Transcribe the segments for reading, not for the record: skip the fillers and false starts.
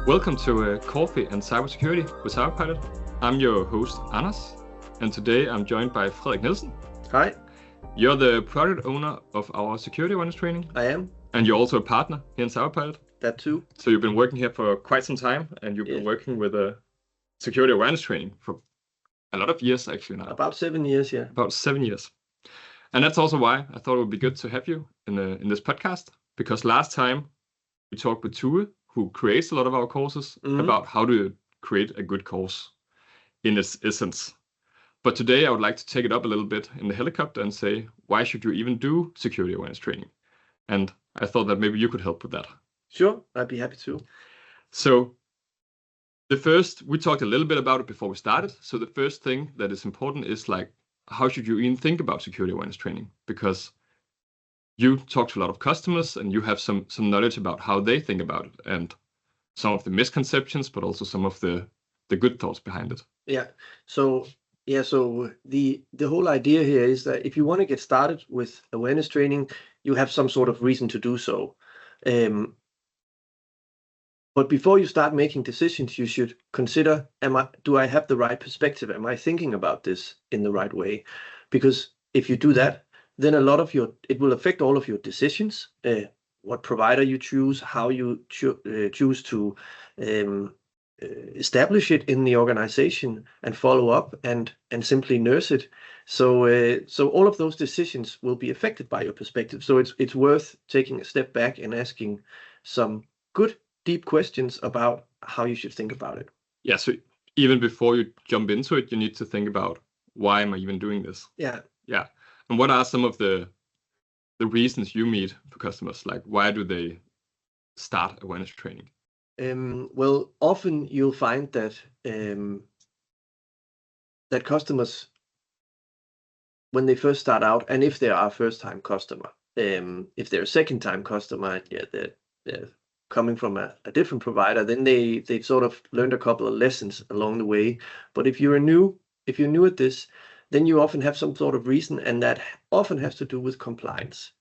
Welcome to Coffee and Cybersecurity with CyberPilot. I'm your host, Anders, and today I'm joined by Fredrik Nielsen. Hi. You're the product owner of our security awareness training. I am. And you're also a partner here in CyberPilot. That too. So you've been working here for quite some time, and you've been working with a security awareness training for a lot of years actually now. About 7 years, yeah. About 7 years. And that's also why I thought it would be good to have you in this podcast, because last time we talked with Tue, who creates a lot of our courses, about how to create a good course in its essence. But today I would like to take it up a little bit in the helicopter and say, why should you even do security awareness training? And I thought that maybe you could help with that. Sure, I'd be happy to. So we talked a little bit about it before we started. So the first thing that is important is like, how should you even think about security awareness training? Because you talk to a lot of customers and you have some knowledge about how they think about it and some of the misconceptions, but also some of the good thoughts behind it. Yeah. So the whole idea here is that if you want to get started with awareness training, you have some sort of reason to do so. But before you start making decisions, you should consider, do I have the right perspective? Am I thinking about this in the right way? Because if you do that, then it will affect all of your decisions, what provider you choose, how you choose to establish it in the organization and follow up and simply nurse it. So all of those decisions will be affected by your perspective. So it's worth taking a step back and asking some good, deep questions about how you should think about it. Yeah, so even before you jump into it, you need to think about, why am I even doing this? Yeah. Yeah. And what are some of the reasons you meet for customers? Like, why do they start awareness training? Well, often you'll find that that customers, when they first start out, and if they are a first-time customer, if they're a second-time customer, they're coming from a different provider, then they've sort of learned a couple of lessons along the way. But if you're new at this, then you often have some sort of reason, and that often has to do with compliance.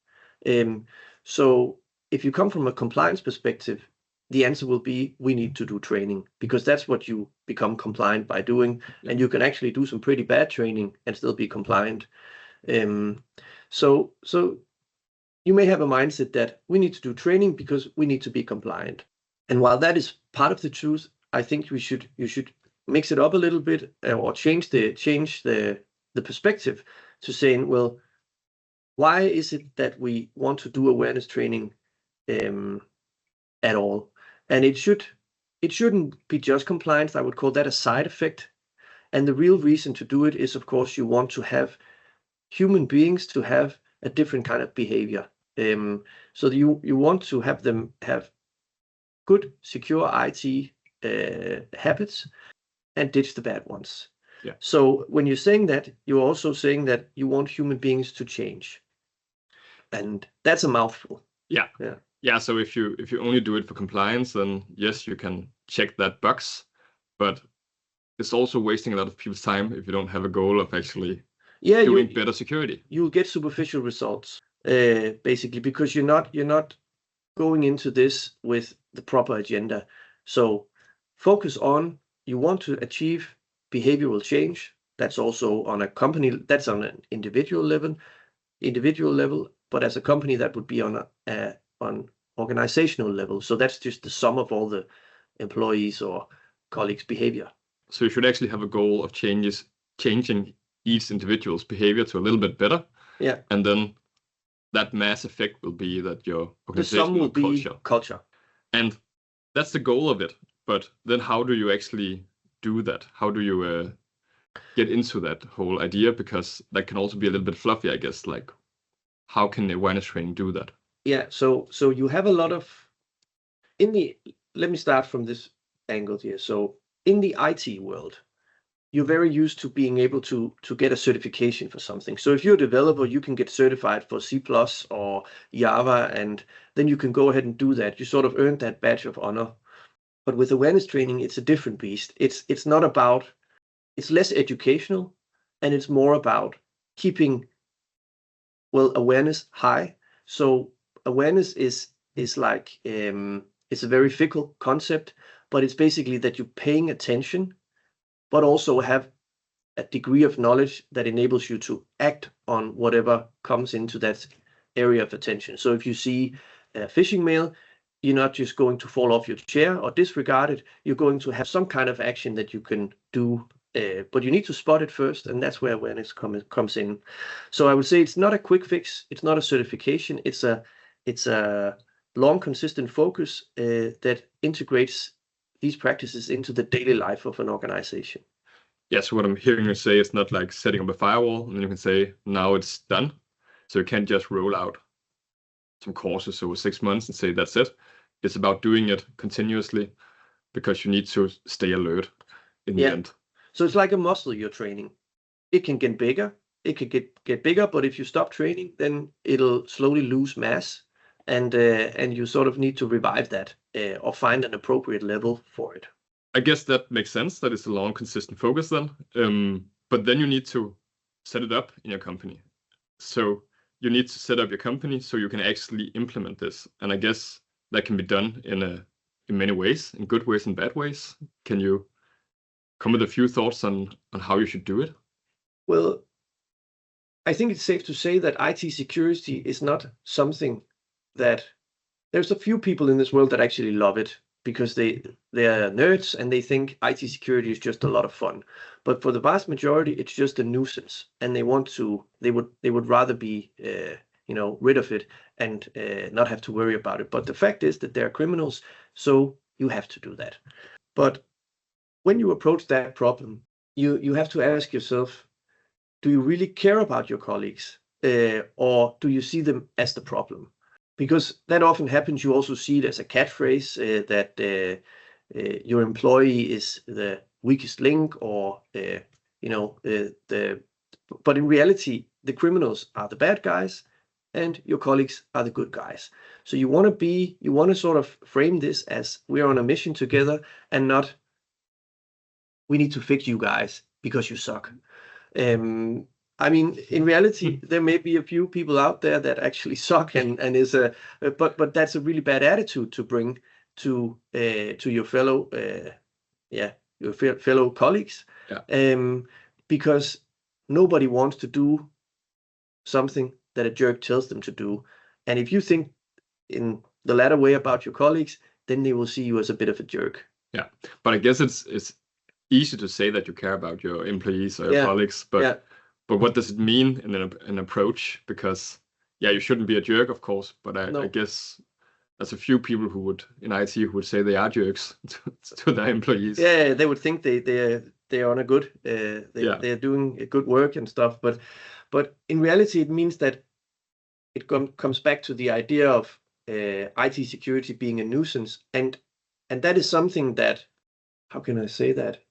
So if you come from a compliance perspective, the answer will be, we need to do training, because that's what you become compliant by doing. And you can actually do some pretty bad training and still be compliant. So you may have a mindset that we need to do training because we need to be compliant. And while that is part of the truth, I think you should mix it up a little bit, or change the perspective to saying, well, why is it that we want to do awareness training at all? And it shouldn't be just compliance. I would call that a side effect. And the real reason to do it is, of course, you want to have human beings to have a different kind of behavior. So you want to have them have good, secure IT habits and ditch the bad ones. Yeah. So when you're saying that, you're also saying that you want human beings to change. And that's a mouthful. Yeah. So if you only do it for compliance, then yes, you can check that box, but it's also wasting a lot of people's time if you don't have a goal of actually doing better security. You'll get superficial results, basically, because you're not going into this with the proper agenda. So focus on, you want to achieve behavioral change. That's also on a company, that's on an individual level, but as a company that would be on organizational level. So that's just the sum of all the employees or colleagues' behavior. So you should actually have a goal of changing each individual's behavior to a little bit better. Yeah. And then that mass effect will be that your organizational culture. And that's the goal of it. But then how do you actually do that? How do you get into that whole idea? Because that can also be a little bit fluffy, I guess. Like, how can awareness training do that? Yeah, so you have a lot of, let me start from this angle here. So in the IT world, you're very used to being able to get a certification for something. So if you're a developer, you can get certified for C+ or Java, and then you can go ahead and do that. You sort of earned that badge of honor. But with awareness training, it's a different beast. It's not about, it's less educational, and it's more about keeping, well, awareness high. So awareness is like, it's a very fickle concept, but it's basically that you're paying attention, but also have a degree of knowledge that enables you to act on whatever comes into that area of attention. So if you see a phishing mail, you're not just going to fall off your chair or disregard it. You're going to have some kind of action that you can do, but you need to spot it first, and that's where awareness comes in. So I would say it's not a quick fix. It's not a certification. It's a long, consistent focus that integrates these practices into the daily life of an organization. Yeah, so what I'm hearing you say, it's not like setting up a firewall and then you can say, now it's done. So you can't just roll out some courses over 6 months and say, that's it. It's about doing it continuously because you need to stay alert in the end. So it's like a muscle you're training. It can get bigger. It could get bigger, but if you stop training, then it'll slowly lose mass, and you sort of need to revive that or find an appropriate level for it. I guess that makes sense. That is a long, consistent focus then. But then you need to set it up in your company. So you need to set up your company so you can actually implement this. And I guess that can be done in many ways, in good ways and bad ways. Can you come with a few thoughts on how you should do it? Well, I think it's safe to say that IT security is not something that there's a few people in this world that actually love it because they are nerds and they think IT security is just a lot of fun. But for the vast majority, it's just a nuisance, and they would rather be rid of it and not have to worry about it. But the fact is that they're criminals, so you have to do that. But when you approach that problem, you have to ask yourself, do you really care about your colleagues, or do you see them as the problem? Because that often happens. You also see it as a catchphrase that your employee is the weakest link, or but in reality, the criminals are the bad guys, and your colleagues are the good guys. So you want to sort of frame this as we're on a mission together, and not we need to fix you guys because you suck. I mean, in reality, there may be a few people out there that actually suck, and is but that's a really bad attitude to bring to your fellow fellow colleagues. Because nobody wants to do something that a jerk tells them to do. And if you think in the latter way about your colleagues, then they will see you as a bit of a jerk. Yeah, but I guess it's easy to say that you care about your employees or your colleagues, but what does it mean in an approach? Because you shouldn't be a jerk, of course, but I guess there's a few people who would in IT who would say they are jerks to their employees. Yeah, they would think they are on a good they're doing a good work and stuff, but in reality it means that it comes back to the idea of IT security being a nuisance, and that is something that, how can I say that?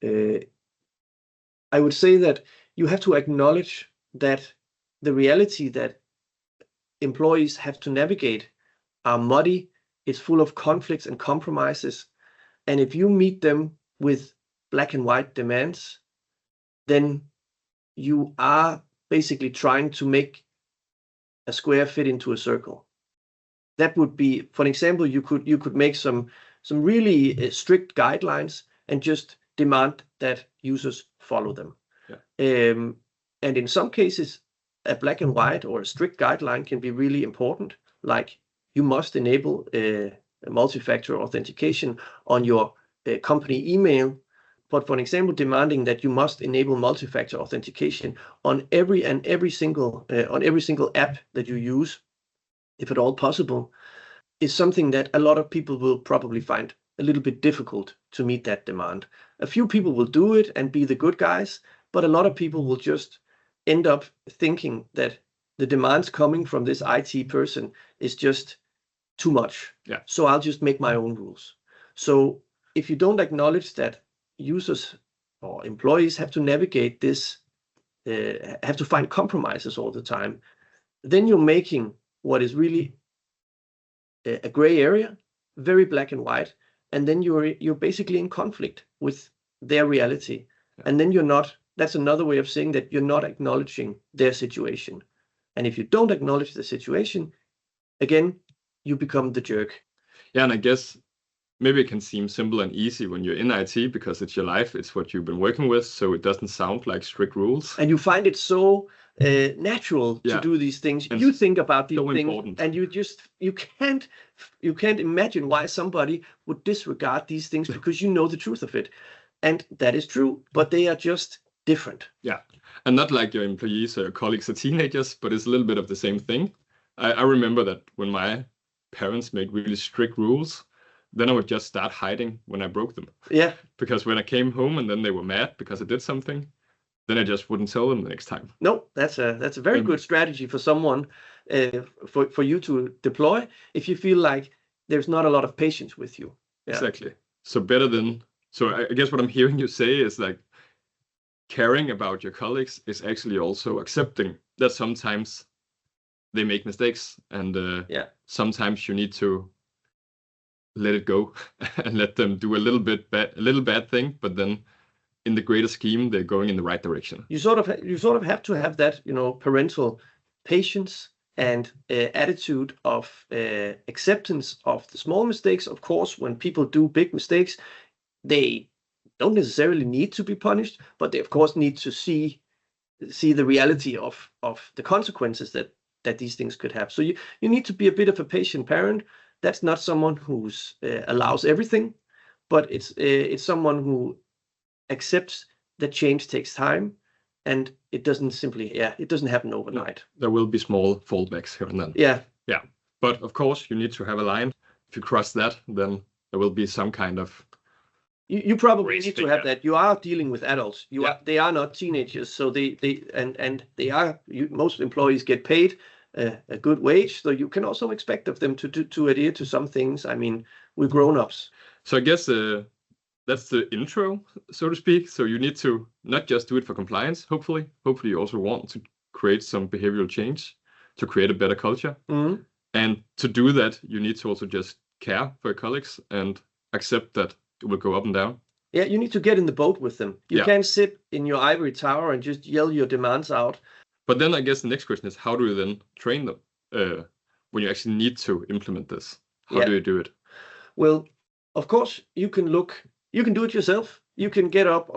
I would say that you have to acknowledge that the reality that employees have to navigate are muddy. It's full of conflicts and compromises. And if you meet them with black and white demands, then you are basically trying to make a square fit into a circle. That would be, for example, you could make some really strict guidelines and just demand that users follow them. And in some cases, a black and white or a strict guideline can be really important, like you must enable a multi-factor authentication on your company email. But for example, demanding that you must enable multi-factor authentication on every single app that you use, if at all possible, is something that a lot of people will probably find a little bit difficult to meet that demand. A few people will do it and be the good guys, but a lot of people will just end up thinking that the demands coming from this IT person is just too much. So I'll just make my own rules. So if you don't acknowledge that users or employees have to navigate this, have to find compromises all the time, then you're making what is really a gray area very black and white, and then you're basically in conflict with their reality. And then that's another way of saying that you're not acknowledging their situation. And if you don't acknowledge the situation, again, you become the jerk. Yeah, and I guess maybe it can seem simple and easy when you're in IT because it's your life, it's what you've been working with, so it doesn't sound like strict rules. And you find it so natural to do these things. And you think about these so things, important. and you can't imagine why somebody would disregard these things because you know the truth of it, and that is true. But they are just different. Yeah, and not like your employees or your colleagues are teenagers, but it's a little bit of the same thing. I remember that when my parents made really strict rules, then I would just start hiding when I broke them. Yeah. Because when I came home and then they were mad because I did something, then I just wouldn't tell them the next time. No, that's a very good strategy for someone, for you to deploy if you feel like there's not a lot of patience with you. Yeah. Exactly. So I guess what I'm hearing you say is like caring about your colleagues is actually also accepting that sometimes they make mistakes, and sometimes you need to let it go and let them do a little bad thing, but then in the greater scheme, they're going in the right direction. You sort of have to have that, parental patience and attitude of acceptance of the small mistakes. Of course, when people do big mistakes, they don't necessarily need to be punished, but they of course need to see the reality of the consequences that these things could have. So you need to be a bit of a patient parent. That's not someone who's allows everything, but it's someone who accepts that change takes time, and it doesn't happen overnight. There will be small fallbacks here and then. Yeah. But of course, you need to have a line. If you cross that, then there will be some kind of. You probably need to have that. You are dealing with adults. They are not teenagers, so most employees get paid a good wage, so you can also expect of them to adhere to some things. I mean, we're grown-ups. So I guess that's the intro, so to speak. So you need to not just do it for compliance, hopefully. Hopefully you also want to create some behavioral change to create a better culture. Mm-hmm. And to do that, you need to also just care for your colleagues and accept that it will go up and down. Yeah, you need to get in the boat with them. You can't sit in your ivory tower and just yell your demands out. But then I guess the next question is, how do you then train them when you actually need to implement this? How do you do it? Well, of course, you can do it yourself. You can get up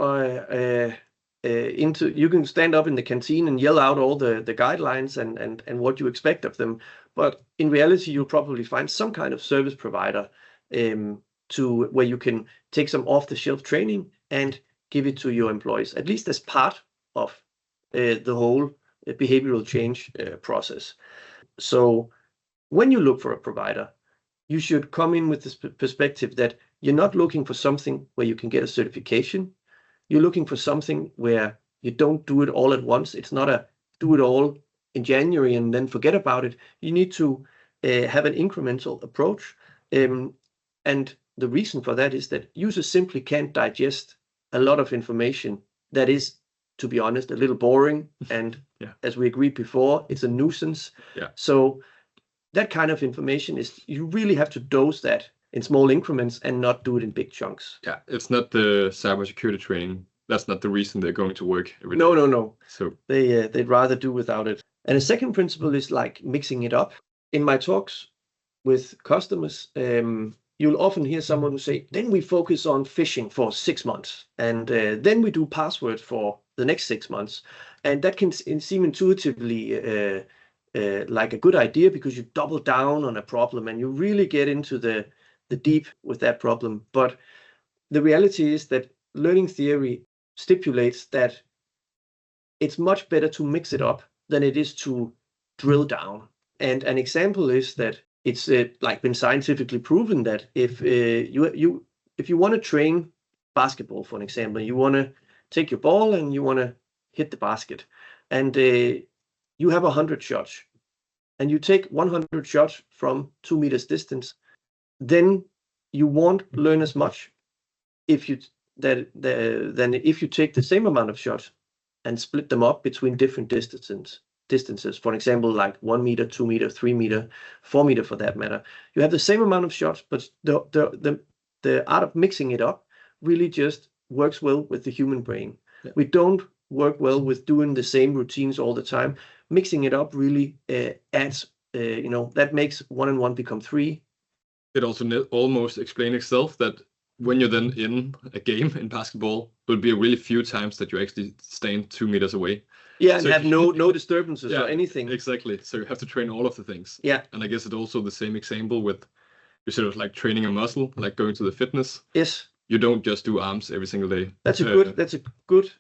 you can stand up in the canteen and yell out all the guidelines and what you expect of them. But in reality, you'll probably find some kind of service provider where you can take some off-the-shelf training and give it to your employees, at least as part of the whole behavioral change process. So when you look for a provider, you should come in with this perspective that you're not looking for something where you can get a certification. You're looking for something where you don't do it all at once. It's not a do it all in January and then forget about it. You need to have an incremental approach. And the reason for that is that users simply can't digest a lot of information that is, to be honest, a little boring. And as we agreed before, it's a nuisance. Yeah. So that kind of information you really have to dose that in small increments and not do it in big chunks. Yeah, it's not the cybersecurity training. That's not the reason they're going to work every day. No. So they'd rather do without it. And a second principle is like mixing it up. In my talks with customers, you'll often hear someone who say, then we focus on phishing for 6 months, and then we do password for the next 6 months. And that can seem intuitively like a good idea because you double down on a problem and you really get into the deep with that problem. But the reality is that learning theory stipulates that it's much better to mix it up than it is to drill down. And an example is that it's been scientifically proven that if you want to train basketball, for an example, you want to take your ball and you want to hit the basket, and you have 100 shots, and you take 100 shots from 2 meters distance, then you won't learn as much than if you take the same amount of shots and split them up between different distances. For example, like 1 meter, 2 meter, 3 meter, 4 meter for that matter. You have the same amount of shots, but the art of mixing it up really just works well with the human brain. Yeah. We don't work well with doing the same routines all the time. Mixing it up really adds, that makes 1 and 1 become 3, It also almost explains itself that when you're then in a game in basketball, there'll be really few times that you actually stand 2 meters away. Yeah, and have no disturbances or anything. Exactly. So you have to train all of the things. Yeah. And I guess it's also the same example with you sort of like training a muscle, like going to the fitness. Yes. You don't just do arms every single day. That's a good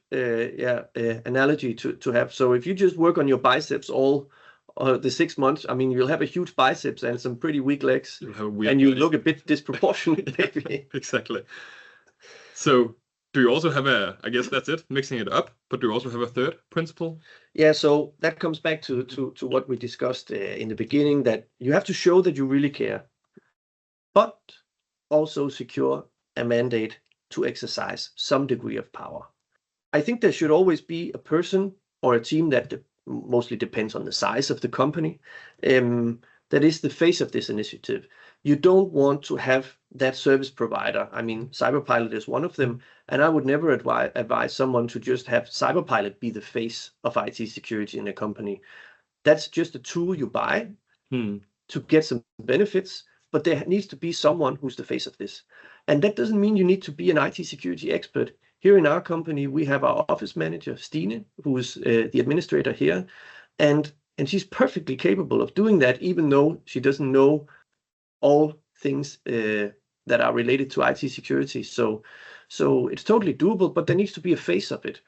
analogy to have. So if you just work on your biceps all the 6 months, I mean, you'll have a huge biceps and some pretty weak legs, and you look a bit disproportionate, maybe. Exactly. So do you also have I guess that's it, mixing it up, but do you also have a third principle? Yeah, so that comes back to what we discussed in the beginning, that you have to show that you really care, but also secure a mandate to exercise some degree of power. I think there should always be a person or a team that mostly depends on the size of the company, that is the face of this initiative. You don't want to have that service provider. I mean, CyberPilot is one of them, and I would never advise someone to just have CyberPilot be the face of IT security in a company. That's just a tool you buy to get some benefits, but there needs to be someone who's the face of this. And that doesn't mean you need to be an IT security expert. Here in our company, we have our office manager, Stine, who is the administrator here, and she's perfectly capable of doing that, even though she doesn't know all things that are related to IT security. So it's totally doable, but there needs to be a face of it.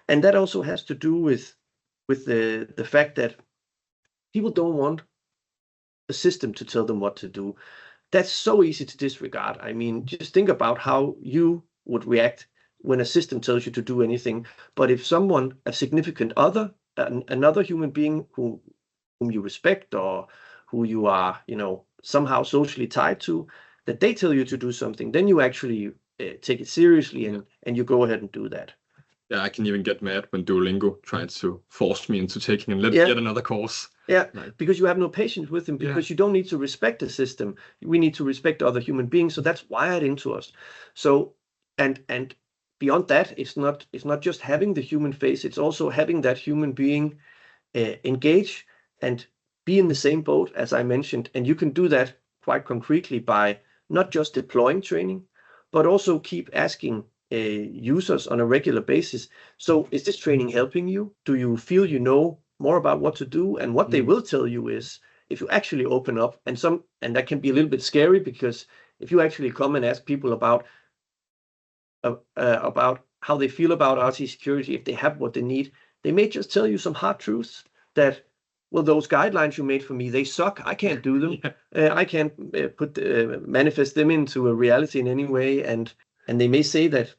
And that also has to do with the fact that people don't want a system to tell them what to do. That's so easy to disregard. I mean, just think about how you would react when a system tells you to do anything. But if someone, a significant other, another human being whom you respect or who you are, somehow socially tied to, that they tell you to do something, then you actually take it seriously and you go ahead and do that. Yeah, I can even get mad when Duolingo tries to force me into taking yet another course. Yeah, because you have no patience with them, because you don't need to respect the system. We need to respect other human beings, so that's wired into us. So, and beyond that, it's not just having the human face, it's also having that human being engage and be in the same boat, as I mentioned. And you can do that quite concretely by not just deploying training, but also keep asking users on a regular basis. So is this training helping you? Do you feel you know more about what to do? And what they will tell you is, if you actually open up, and that can be a little bit scary, because if you actually come and ask people about how they feel about RT security, if they have what they need, they may just tell you some hard truths that, well, those guidelines you made for me, they suck. I can't do them. I can't manifest them into a reality in any way. And they may say that,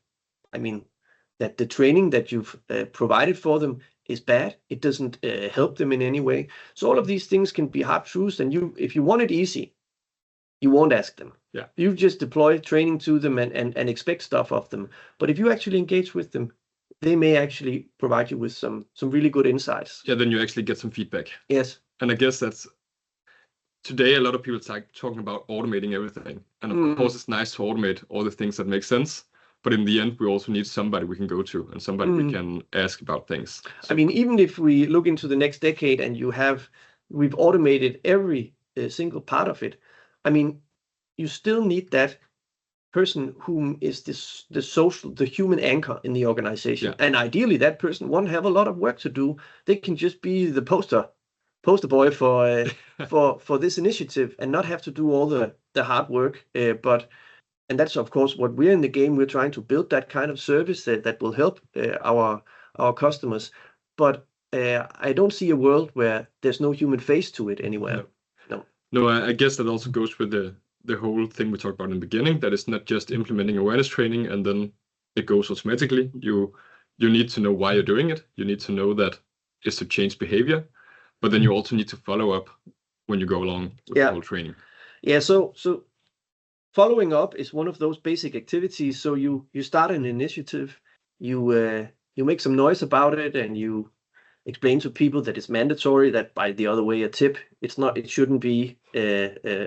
that the training that you've provided for them is bad. It doesn't help them in any way. So all of these things can be hard truths. And if you want it easy, you won't ask them. Yeah. You just deploy training to them and expect stuff of them. But if you actually engage with them, they may actually provide you with some really good insights. Yeah, then you actually get some feedback. Yes. And I guess that's today a lot of people start talking about automating everything. And of course, it's nice to automate all the things that make sense. But in the end, we also need somebody we can go to and somebody we can ask about things. So, even if we look into the next decade and we've automated every single part of it, you still need that person whom is the human anchor in the organization. Yeah. And ideally, that person won't have a lot of work to do. They can just be the poster boy for this initiative and not have to do all the hard work. And that's, of course, what we're in the game. We're trying to build that kind of service that will help our customers. But I don't see a world where there's no human face to it anywhere. No, I guess that also goes with the whole thing we talked about in the beginning, that it's not just implementing awareness training and then it goes automatically. You need to know why you're doing it. You need to know that it's to change behavior, but then you also need to follow up when you go along with the whole training. Yeah, so following up is one of those basic activities. So you start an initiative, you make some noise about it, and you explain to people that it's mandatory. That, by the other way, a tip, it shouldn't be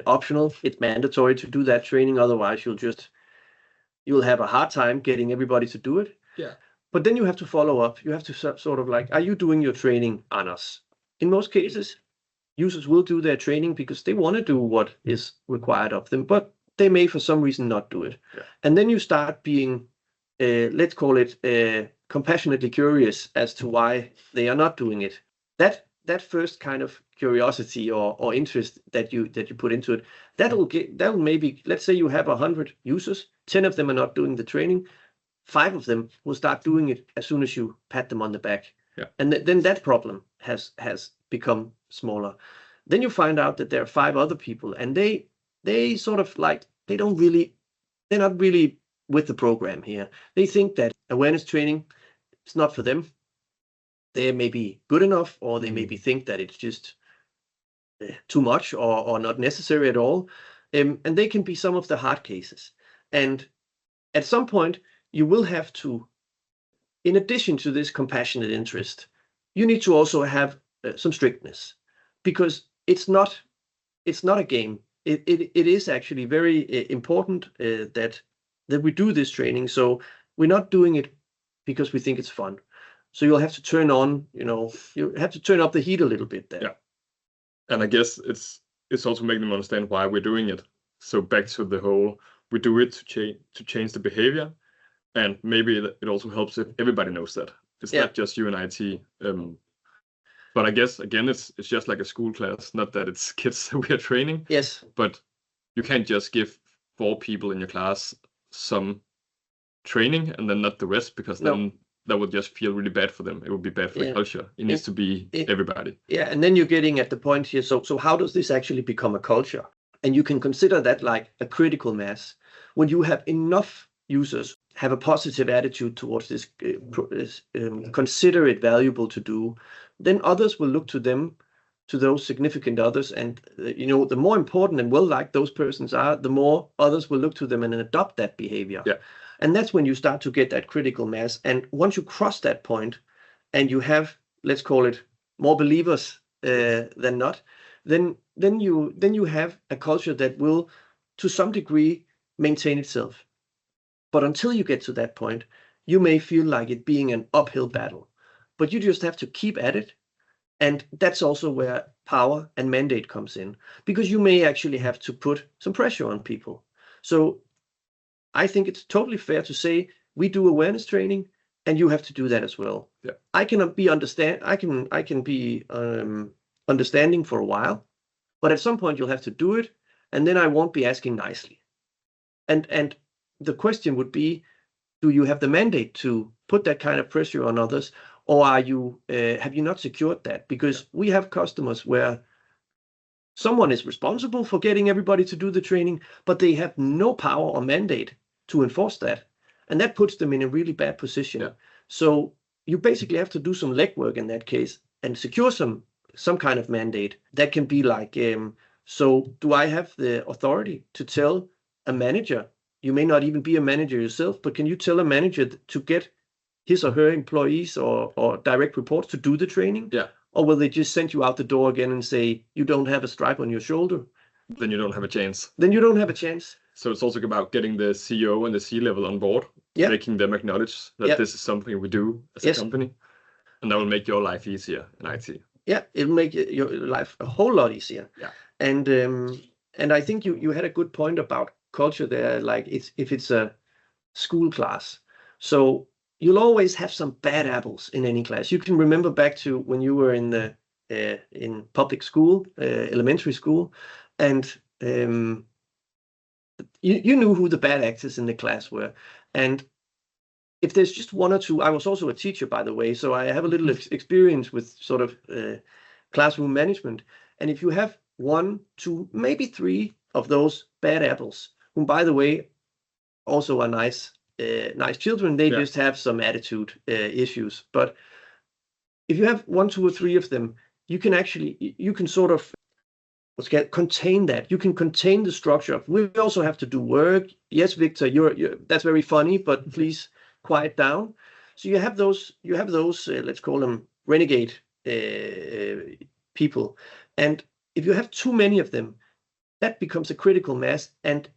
optional. It's mandatory to do that training. Otherwise, you'll have a hard time getting everybody to do it. Yeah. But then you have to follow up. You have to sort of like, are you doing your training on us? In most cases, users will do their training because they want to do what is required of them. But they may for some reason not do it. Yeah. And then you start being, let's call it compassionately curious as to why they are not doing it. That first kind of curiosity or interest that you put into it, that'll maybe, let's say you have 100 users, 10 of them are not doing the training, 5 of them will start doing it as soon as you pat them on the back. Yeah. And then that problem has become smaller. Then you find out that there are 5 other people, and they sort of like, they're not really with the program here. They think that awareness training is not for them. They may be good enough, or they maybe think that it's just too much or not necessary at all. And they can be some of the hard cases. And at some point, you will have to, in addition to this compassionate interest, you need to also have some strictness, because it's not a game. It is actually very important that we do this training. So we're not doing it because we think it's fun. So you'll have to turn on, you have to turn up the heat a little bit there. Yeah. And I guess it's also making them understand why we're doing it. So back to the whole, we do it to change the behavior. And maybe it also helps if everybody knows that. It's not just you and IT. But I guess, again, it's just like a school class, not that it's kids we are training. Yes. But you can't just give 4 people in your class some training and then not the rest, because then that would just feel really bad for them. It would be bad for the culture. It needs to be everybody. Yeah, and then you're getting at the point here. So how does this actually become a culture? And you can consider that like a critical mass. When you have enough users have a positive attitude towards this, consider it valuable to do, then others will look to them, to those significant others. And, the more important and well-liked those persons are, the more others will look to them and adopt that behavior. Yeah. And that's when you start to get that critical mass. And once you cross that point and you have, let's call it, more believers than not, then you have a culture that will, to some degree, maintain itself. But until you get to that point, you may feel like it being an uphill battle. But you just have to keep at it. And that's also where power and mandate comes in, because you may actually have to put some pressure on people. So I think it's totally fair to say we do awareness training, and you have to do that as well. Yeah. I can be understanding for a while, but at some point you'll have to do it, and then I won't be asking nicely. And the question would be, do you have the mandate to put that kind of pressure on others, or have you not secured that? Because we have customers where someone is responsible for getting everybody to do the training, but they have no power or mandate to enforce that. And that puts them in a really bad position. Yeah. So you basically have to do some legwork in that case and secure some kind of mandate. That can be like, so do I have the authority to tell a manager? You may not even be a manager yourself, but can you tell a manager to get his or her employees or direct reports to do the training? Yeah. Or will they just send you out the door again and say, you don't have a stripe on your shoulder? Then you don't have a chance. Then you don't have a chance. So it's also about getting the CEO and the C-level on board, making them acknowledge that this is something we do as a company. And that will make your life easier in IT. Yeah, it'll make your life a whole lot easier. Yeah. And I think you had a good point about culture there, like if it's a school class. So you'll always have some bad apples in any class. You can remember back to when you were in public school, elementary school, and you knew who the bad actors in the class were. And if there's just 1 or 2, I was also a teacher, by the way, so I have a little experience with sort of classroom management. And if you have 1, 2, maybe 3 of those bad apples, whom, by the way, also are nice children, they just have some attitude issues. But if you have 1, 2, or 3 of them, you can sort of contain that. You can contain the structure. We also have to do work. Yes, Victor, that's very funny, but please quiet down. So you have those. Let's call them renegade people. And if you have too many of them, that becomes a critical mass, and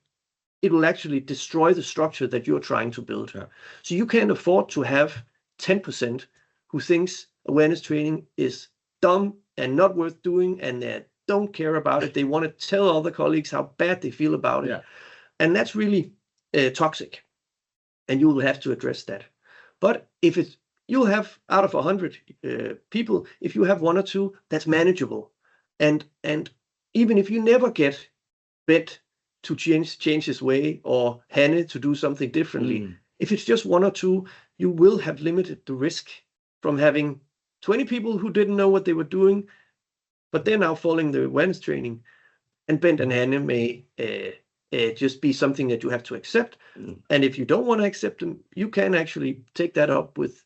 it will actually destroy the structure that you're trying to build. Yeah. So you can't afford to have 10% who thinks awareness training is dumb and not worth doing, and they don't care about it. They want to tell other colleagues how bad they feel about it. And that's really toxic. And you will have to address that. But if it's, you'll have out of 100 people, if you have 1 or 2, that's manageable. And even if you never get Bet to change his way, or Hanne to do something differently, if it's just 1 or 2, you will have limited the risk from having 20 people who didn't know what they were doing, but they're now following the awareness training. And Bent and Hanne may just be something that you have to accept. And if you don't want to accept them, you can actually take that up with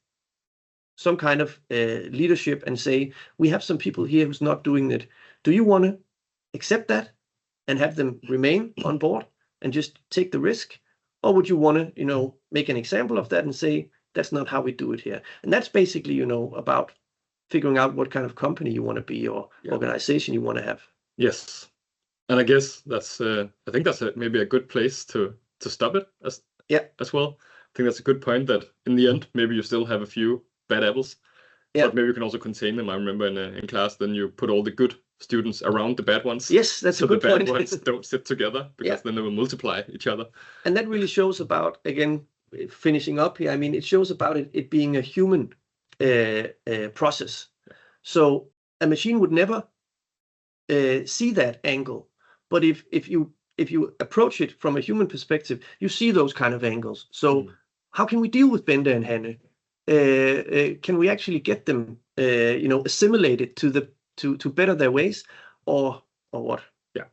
some kind of leadership and say, we have some people here who's not doing it. Do you want to accept that and have them remain on board and just take the risk? Or would you want to, make an example of that and say, that's not how we do it here? And that's basically, about figuring out what kind of company you want to be, or organization you want to have. Yes. And I guess that's, I think that's maybe a good place to stop it as well. I think that's a good point, that in the end, maybe you still have a few bad apples, but maybe you can also contain them. I remember in class, then you put all the good students around the bad ones. Yes, that's a good point. So the bad ones don't sit together, because then they will multiply each other. And that really shows about, again, finishing up here, I mean, it shows about it being a human process. So a machine would never see that angle. But if you approach it from a human perspective, you see those kind of angles. So how can we deal with Bente and Hanne? Can we actually get them, assimilated to better their ways, or what? Yeah,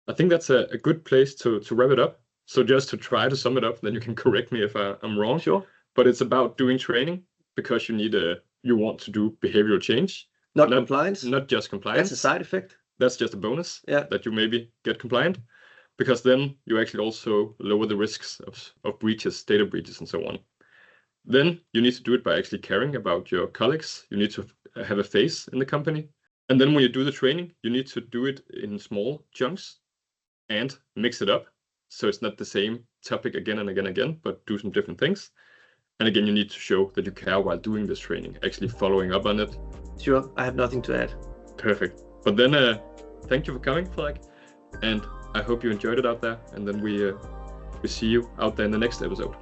I think that's a good place to wrap it up. So just to try to sum it up, then you can correct me if I'm wrong. Sure. But it's about doing training because you want to do behavioral change, not compliance, not just compliance. That's a side effect. That's just a bonus that you maybe get compliant, because then you actually also lower the risks of breaches, data breaches, and so on. Then you need to do it by actually caring about your colleagues. You need to have a face in the company. And then when you do the training, you need to do it in small chunks and mix it up. So it's not the same topic again and again and again, but do some different things. And again, you need to show that you care while doing this training, actually following up on it. Sure, I have nothing to add. Perfect. But then thank you for coming, Fredrik. And I hope you enjoyed it out there. And then we see you out there in the next episode.